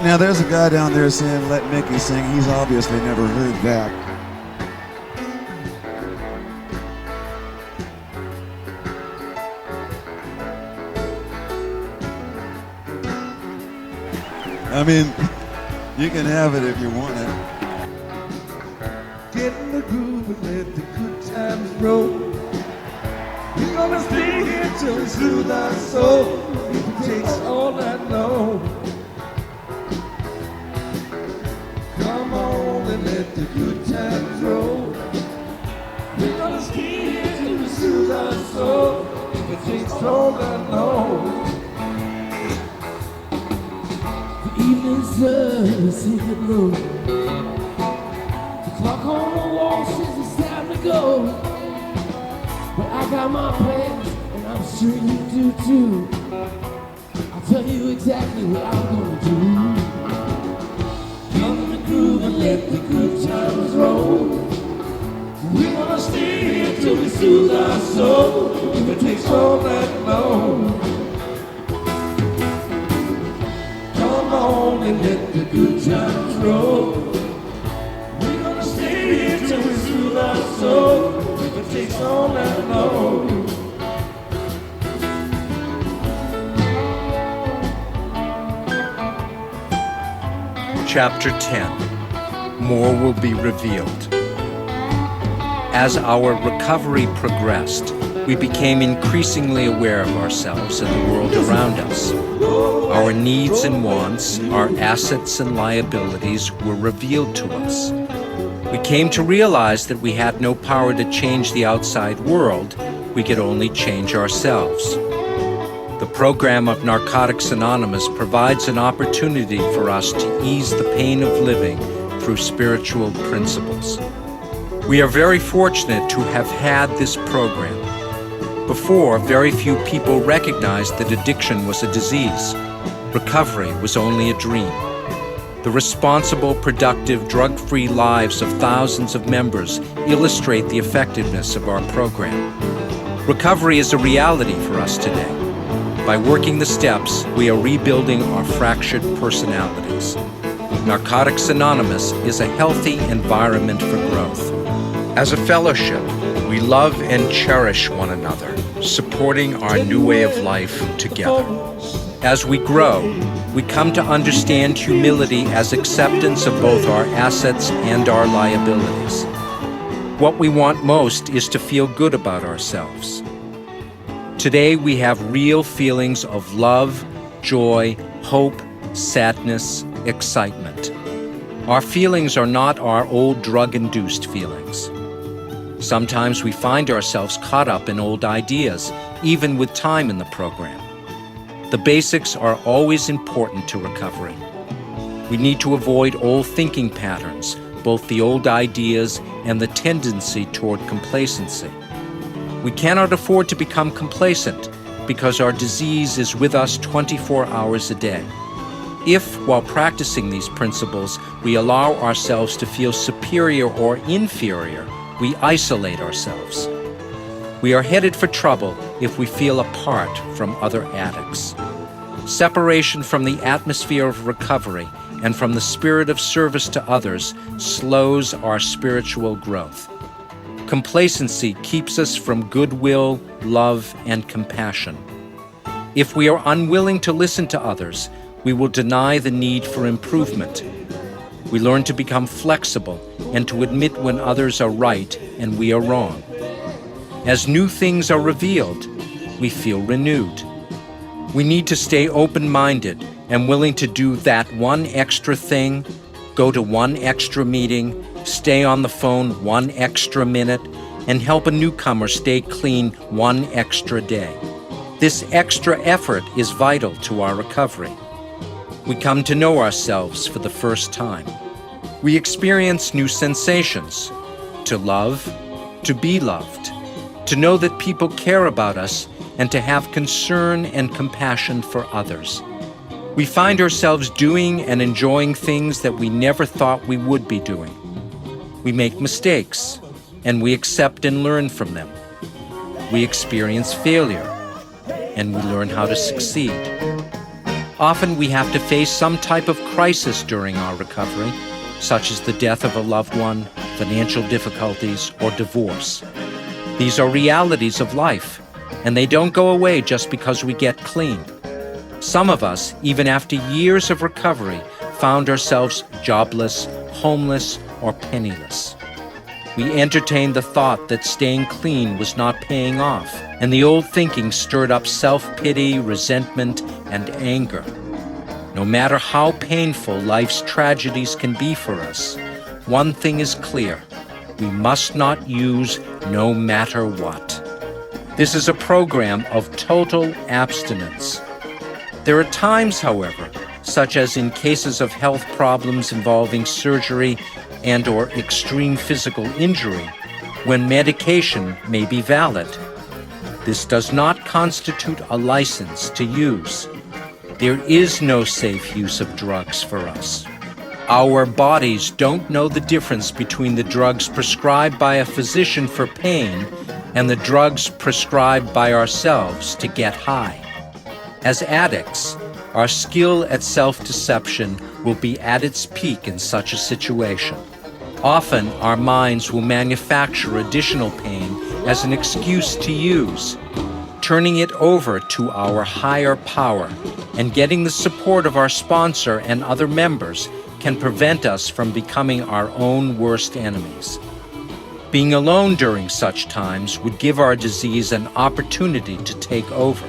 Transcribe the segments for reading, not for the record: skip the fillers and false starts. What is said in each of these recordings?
Now there's a guy down there saying, "Let Mickey sing." He's obviously never heard that. I mean, you can have it if you want it. Get in the groove and let the good times roll. We're gonna stay here till we soothe our soul. It takes all night long. Come on and let the good times roll. We're gonna stay here till we soothe our soul. It takes all night long. The evening sun is sinking low. The clock on the wall says it's time to go. But I got my plans, and I'm sure you do too. I'll tell you exactly what I'm gonna do. Come in the groove and let the good times roll. We're gonna stay here till we soothe our soul. If it takes all night long. Come on and let the good times roll. We're gonna stay here till we soothe our soul. If it takes all night long. Chapter 10. More will be revealed. As our recovery progressed, we became increasingly aware of ourselves and the world around us. Our needs and wants, our assets and liabilities were revealed to us. We came to realize that we had no power to change the outside world, we could only change ourselves. The program of Narcotics Anonymous provides an opportunity for us to ease the pain of living through spiritual principles. We are very fortunate to have had this program. Before, very few people recognized that addiction was a disease. Recovery was only a dream. The responsible, productive, drug-free lives of thousands of members illustrate the effectiveness of our program. Recovery is a reality for us today. By working the steps, we are rebuilding our fractured personalities. Narcotics Anonymous is a healthy environment for growth. As a fellowship, we love and cherish one another, supporting our new way of life together. As we grow, we come to understand humility as acceptance of both our assets and our liabilities. What we want most is to feel good about ourselves. Today we have real feelings of love, joy, hope, sadness, excitement. Our feelings are not our old drug-induced feelings. Sometimes we find ourselves caught up in old ideas, even with time in the program. The basics are always important to recovery. We need to avoid old thinking patterns, both the old ideas and the tendency toward complacency. We cannot afford to become complacent because our disease is with us 24 hours a day. If, while practicing these principles, we allow ourselves to feel superior or inferior, we isolate ourselves. We are headed for trouble if we feel apart from other addicts. Separation from the atmosphere of recovery and from the spirit of service to others slows our spiritual growth. Complacency keeps us from goodwill, love, and compassion. If we are unwilling to listen to others, we will deny the need for improvement. We learn to become flexible and to admit when others are right and we are wrong. As new things are revealed, we feel renewed. We need to stay open-minded and willing to do that one extra thing, go to one extra meeting, stay on the phone one extra minute, and help a newcomer stay clean one extra day. This extra effort is vital to our recovery. We come to know ourselves for the first time. We experience new sensations: to love, to be loved, to know that people care about us, and to have concern and compassion for others. We find ourselves doing and enjoying things that we never thought we would be doing. We make mistakes, and we accept and learn from them. We experience failure, and we learn how to succeed. Often we have to face some type of crisis during our recovery, such as the death of a loved one, financial difficulties, or divorce. These are realities of life, and they don't go away just because we get clean. Some of us, even after years of recovery, found ourselves jobless, homeless, or penniless. We entertained the thought that staying clean was not paying off, and the old thinking stirred up self-pity, resentment, and anger. No matter how painful life's tragedies can be for us, one thing is clear: we must not use no matter what. This is a program of total abstinence. There are times, however, such as in cases of health problems involving surgery and/or extreme physical injury, when medication may be valid. This does not constitute a license to use. There is no safe use of drugs for us. Our bodies don't know the difference between the drugs prescribed by a physician for pain and the drugs prescribed by ourselves to get high. As addicts, our skill at self-deception will be at its peak in such a situation. Often, our minds will manufacture additional pain as an excuse to use. Turning it over to our higher power and getting the support of our sponsor and other members can prevent us from becoming our own worst enemies. Being alone during such times would give our disease an opportunity to take over.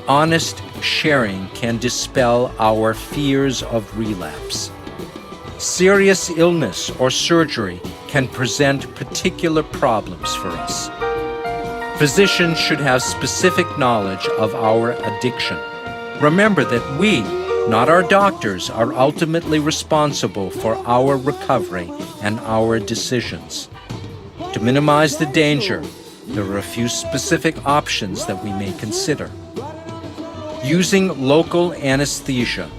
Honest sharing can dispel our fears of relapse. Serious illness or surgery can present particular problems for us. Physicians should have specific knowledge of our addiction. Remember that we, not our doctors, are ultimately responsible for our recovery and our decisions. To minimize the danger, there are a few specific options that we may consider. Using local anesthesia,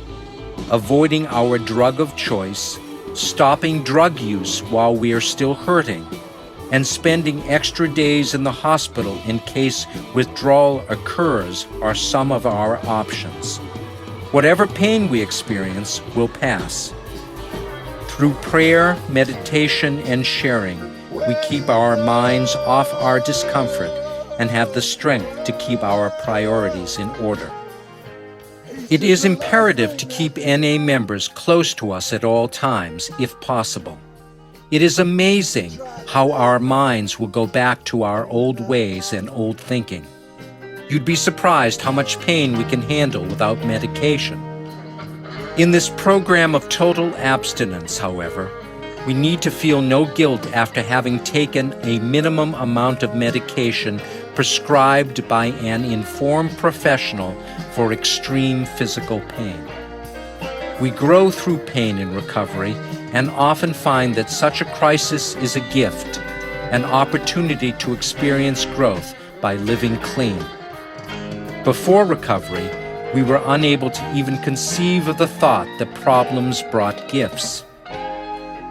avoiding our drug of choice, stopping drug use while we are still hurting, and spending extra days in the hospital in case withdrawal occurs are some of our options. Whatever pain we experience will pass. Through prayer, meditation, and sharing, we keep our minds off our discomfort and have the strength to keep our priorities in order. It is imperative to keep NA members close to us at all times, if possible. It is amazing how our minds will go back to our old ways and old thinking. You'd be surprised how much pain we can handle without medication. In this program of total abstinence, however, we need to feel no guilt after having taken a minimum amount of medication prescribed by an informed professional for extreme physical pain. We grow through pain in recovery and often find that such a crisis is a gift, an opportunity to experience growth by living clean. Before recovery, we were unable to even conceive of the thought that problems brought gifts.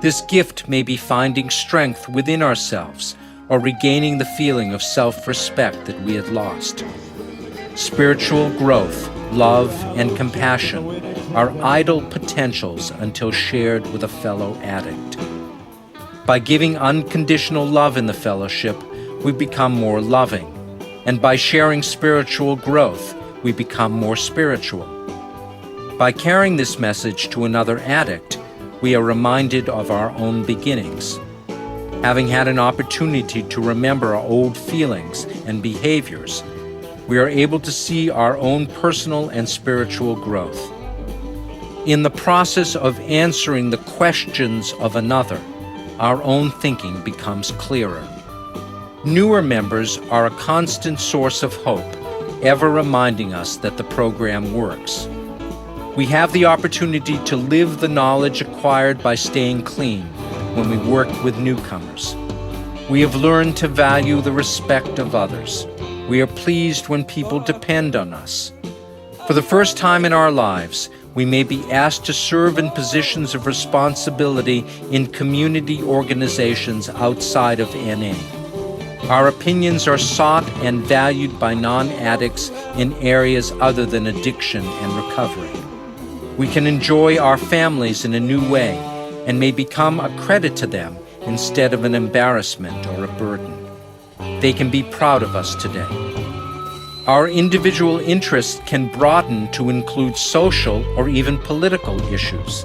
This gift may be finding strength within ourselves or regaining the feeling of self-respect that we had lost. Spiritual growth, love, and compassion are idle potentials until shared with a fellow addict. By giving unconditional love in the fellowship, we become more loving, and by sharing spiritual growth, we become more spiritual. By carrying this message to another addict, we are reminded of our own beginnings. Having had an opportunity to remember our old feelings and behaviors, we are able to see our own personal and spiritual growth. In the process of answering the questions of another, our own thinking becomes clearer. Newer members are a constant source of hope, ever reminding us that the program works. We have the opportunity to live the knowledge acquired by staying clean when we work with newcomers. We have learned to value the respect of others. We are pleased when people depend on us. For the first time in our lives, we may be asked to serve in positions of responsibility in community organizations outside of NA. Our opinions are sought and valued by non-addicts in areas other than addiction and recovery. We can enjoy our families in a new way and may become a credit to them instead of an embarrassment or a burden. They can be proud of us today. Our individual interests can broaden to include social or even political issues.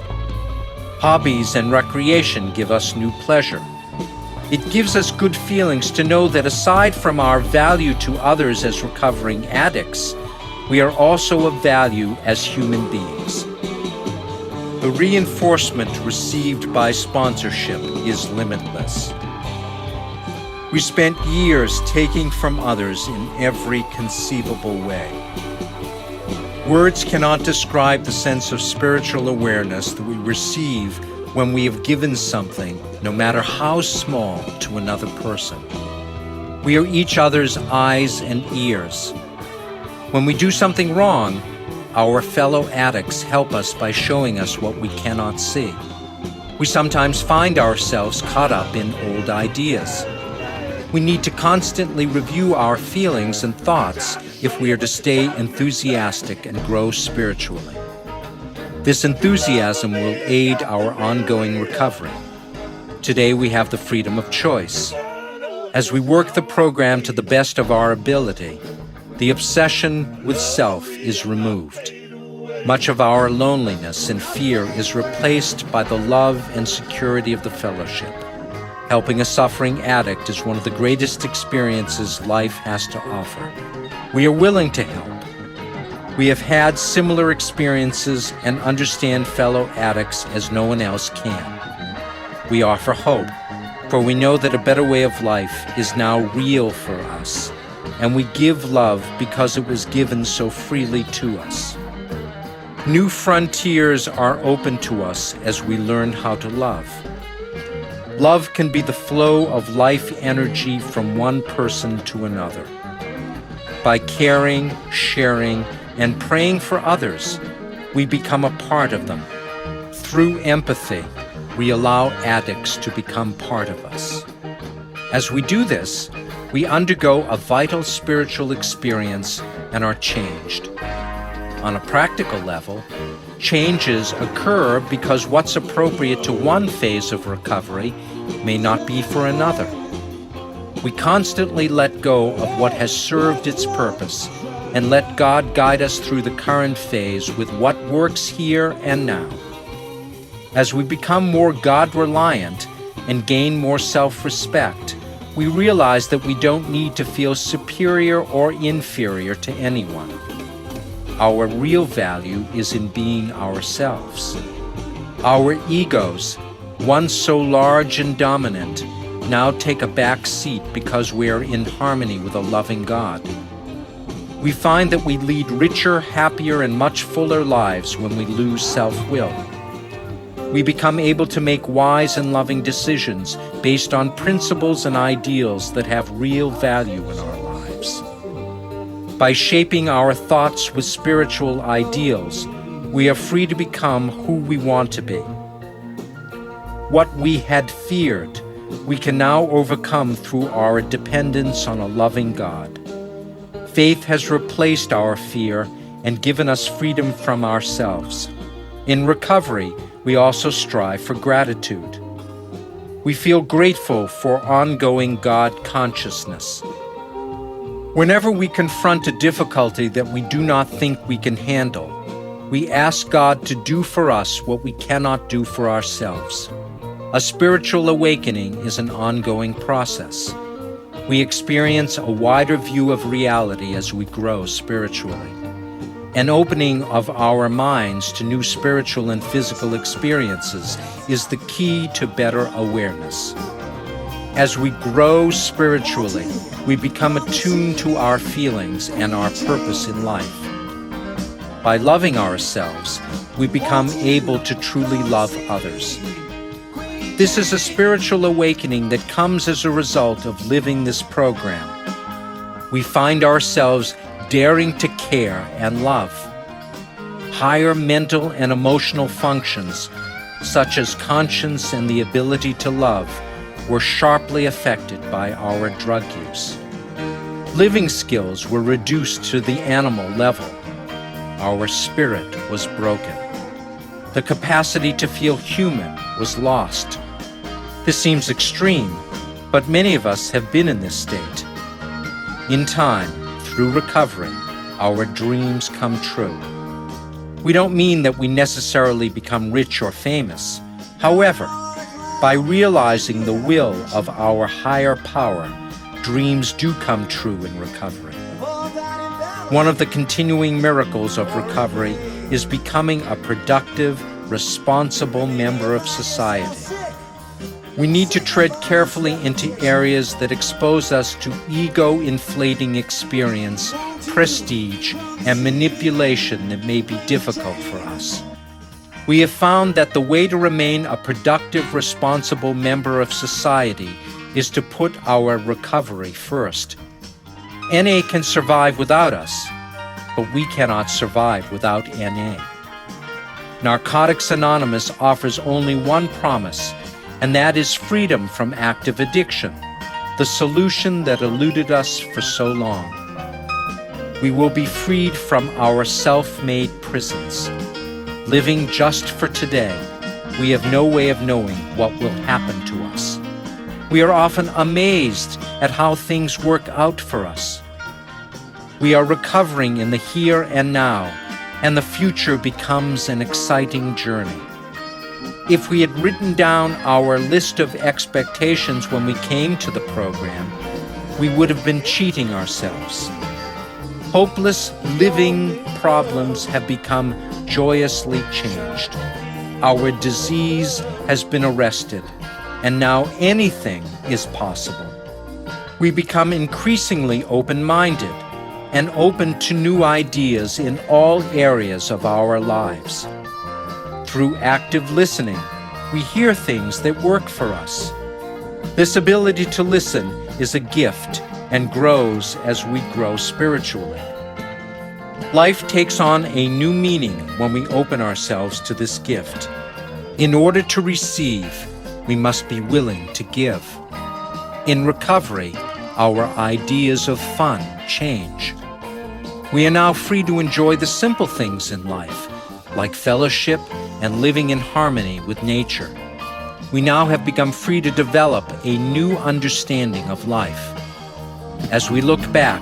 Hobbies and recreation give us new pleasure. It gives us good feelings to know that aside from our value to others as recovering addicts, we are also of value as human beings. The reinforcement received by sponsorship is limitless. We spent years taking from others in every conceivable way. Words cannot describe the sense of spiritual awareness that we receive when we have given something, no matter how small, to another person. We are each other's eyes and ears. When we do something wrong, our fellow addicts help us by showing us what we cannot see. We sometimes find ourselves caught up in old ideas. We need to constantly review our feelings and thoughts if we are to stay enthusiastic and grow spiritually. This enthusiasm will aid our ongoing recovery. Today we have the freedom of choice. As we work the program to the best of our ability, the obsession with self is removed. Much of our loneliness and fear is replaced by the love and security of the fellowship. Helping a suffering addict is one of the greatest experiences life has to offer. We are willing to help. We have had similar experiences and understand fellow addicts as no one else can. We offer hope, for we know that a better way of life is now real for us, and we give love because it was given so freely to us. New frontiers are open to us as we learn how to love. Love can be the flow of life energy from one person to another. By caring, sharing, and praying for others, we become a part of them. Through empathy, we allow addicts to become part of us. As we do this, we undergo a vital spiritual experience and are changed. On a practical level, changes occur because what's appropriate to one phase of recovery may not be for another. We constantly let go of what has served its purpose and let God guide us through the current phase with what works here and now. As we become more God-reliant and gain more self-respect, we realize that we don't need to feel superior or inferior to anyone. Our real value is in being ourselves. Our egos, once so large and dominant, now take a back seat because we are in harmony with a loving God. We find that we lead richer, happier, and much fuller lives when we lose self-will. We become able to make wise and loving decisions based on principles and ideals that have real value in our lives. By shaping our thoughts with spiritual ideals, we are free to become who we want to be. What we had feared, we can now overcome through our dependence on a loving God. Faith has replaced our fear and given us freedom from ourselves. In recovery, we also strive for gratitude. We feel grateful for ongoing God consciousness. Whenever we confront a difficulty that we do not think we can handle, we ask God to do for us what we cannot do for ourselves. A spiritual awakening is an ongoing process. We experience a wider view of reality as we grow spiritually. An opening of our minds to new spiritual and physical experiences is the key to better awareness. As we grow spiritually, we become attuned to our feelings and our purpose in life. By loving ourselves, we become able to truly love others. This is a spiritual awakening that comes as a result of living this program. We find ourselves daring to care and love. higher mental and emotional functions, such as conscience and the ability to love, were sharply affected by our drug use. Living skills were reduced to the animal level. Our spirit was broken. The capacity to feel human was lost. This seems extreme, but many of us have been in this state. In time, through recovery, our dreams come true. We don't mean that we necessarily become rich or famous. However, by realizing the will of our higher power, dreams do come true in recovery. One of the continuing miracles of recovery is becoming a productive, responsible member of society. We need to tread carefully into areas that expose us to ego-inflating experience, prestige, and manipulation that may be difficult for us. We have found that the way to remain a productive, responsible member of society is to put our recovery first. NA can survive without us, but we cannot survive without NA. Narcotics Anonymous offers only one promise, and that is freedom from active addiction, the solution that eluded us for so long. We will be freed from our self-made prisons. Living just for today, we have no way of knowing what will happen to us. We are often amazed at how things work out for us. We are recovering in the here and now, and the future becomes an exciting journey. If we had written down our list of expectations when we came to the program, we would have been cheating ourselves. Hopeless living problems have become joyously changed. Our disease has been arrested, and now anything is possible. We become increasingly open-minded and open to new ideas in all areas of our lives. Through active listening, we hear things that work for us. This ability to listen is a gift and grows as we grow spiritually. Life takes on a new meaning when we open ourselves to this gift. In order to receive, we must be willing to give. In recovery, our ideas of fun change. We are now free to enjoy the simple things in life, like fellowship and living in harmony with nature. We now have become free to develop a new understanding of life. As we look back,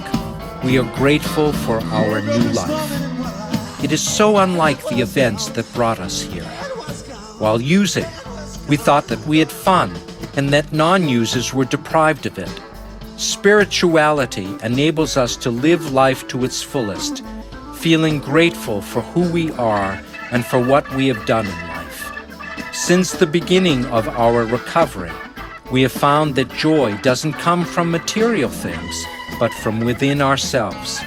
we are grateful for our new life. It is so unlike the events that brought us here. While using, we thought that we had fun and that non-users were deprived of it. Spirituality enables us to live life to its fullest, feeling grateful for who we are and for what we have done in life. Since the beginning of our recovery, we have found that joy doesn't come from material things, but from within ourselves.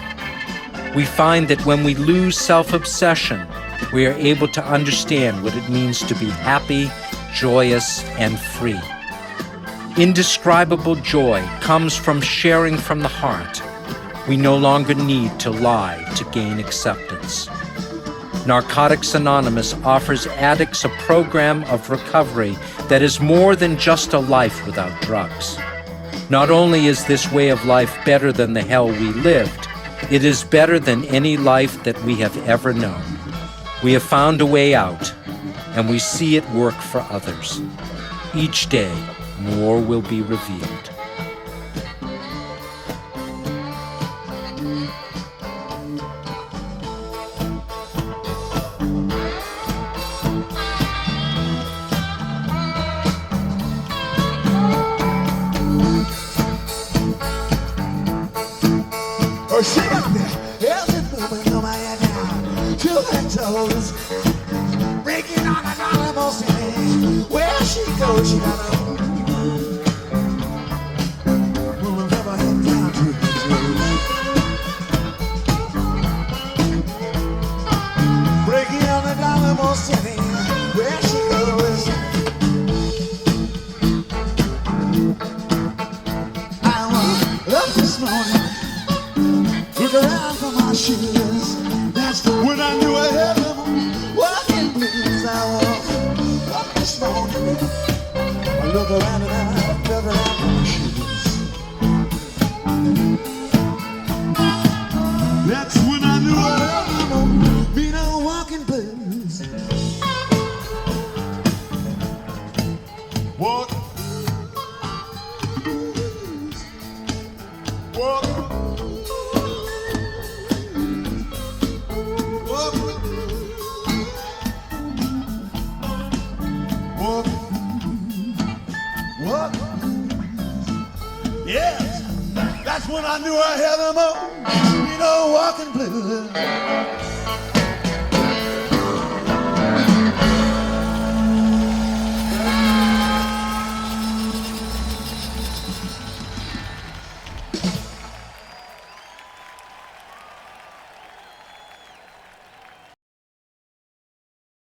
We find that when we lose self-obsession, we are able to understand what it means to be happy, joyous, and free. Indescribable joy comes from sharing from the heart. We no longer need to lie to gain acceptance. Narcotics Anonymous offers addicts a program of recovery that is more than just a life without drugs. Not only is this way of life better than the hell we lived, it is better than any life that we have ever known. We have found a way out, and we see it work for others. Each day, more will be revealed. Oh, she got there. Every movement on my head now. Till her toes. Breaking on an animal's head. Where she goes, she got a moving from her head down to her toes. Breaking on an animal's head. Where she goes. I woke up this morning. Look around for my shoes. That's when I knew I had them. this morning, I look around and I felt around my shoes. That's when I knew I don't be no walking blues. Walk, walk, walk, walk, walk. Yes, that's when I knew I had them all. You know, walking blues.